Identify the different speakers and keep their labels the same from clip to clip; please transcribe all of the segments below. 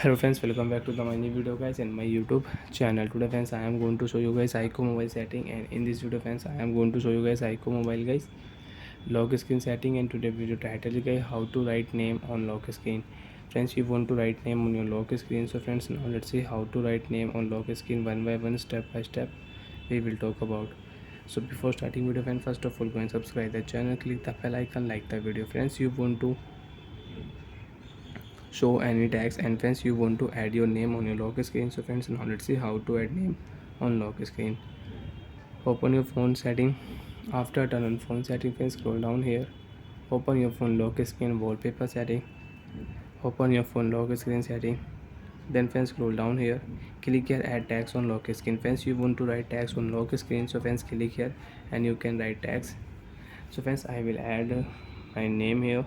Speaker 1: Hello friends, welcome back to my new video guys in my YouTube channel. Today friends, I am going to show you guys iqoo mobile setting, and in this video friends, I am going to show you guys iqoo mobile guys lock screen setting. And today video title is guys how to write name on lock screen. Friends, you want to write name on your lock screen. So friends, now let's see how to write name on lock screen one by one, step by step we will talk about. So before starting video friends, first of all go and subscribe the channel, click the bell icon, like the video. Friends, you want to show any tags, and friends you want to add your name on your lock screen. So friends, now let's see how to add name on lock screen. Open your phone setting. After turn on phone setting, friends scroll down here, open your phone lock screen wallpaper setting, open your phone lock screen setting, then friends scroll down here, click here add tags on lock screen. Friends, you want to write tags on lock screen, so friends click here and you can write tags. So friends, I will add my name here.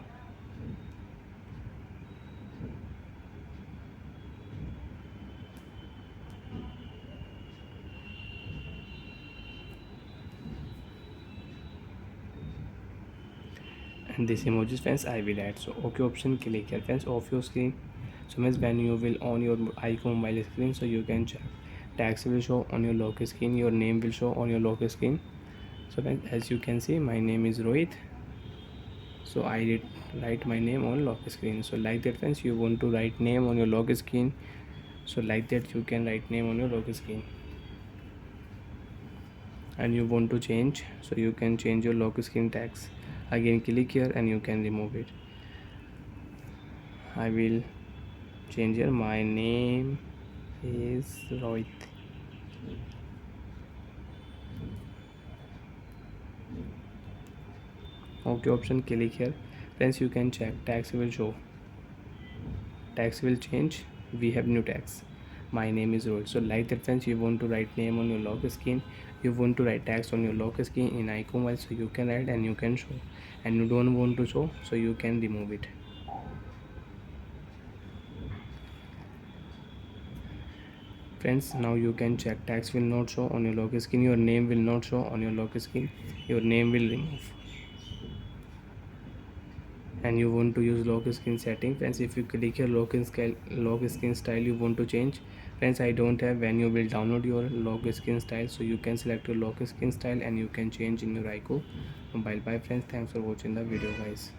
Speaker 1: And this emojis friends I will add. So okay option, click here friends, off your screen. So means when you will on your iqoo mobile screen, so you can check tags will show on your lock screen, your name will show on your lock screen. So friends, as you can see my name is Rohit, so I did write my name on lock screen. So like that friends, you want to write name on your lock screen, so like that you can write name on your lock screen. And you want to change, so you can change your lock screen tags. Again click here and you can remove it. I will change here, my name is Rohit. Okay option, click here friends, you can check tags will show, tags will change, we have new tags, my name is Rohit. So like that friends, you want to write name on your lock screen, you want to write tags on your lock screen in iqoo mobile, so you can write and you can show, and you don't want to show, so you can remove it. Friends, now you can check tags will not show on your lock screen, your name will not show on your lock screen, your name will remove. And you want to use lock screen setting friends, if you click here lock screen style you want to change. Friends, I don't have. When you will download your lock screen style, so you can select your lock screen style and you can change in your iqoo mobile. Bye friends, thanks for watching the video guys.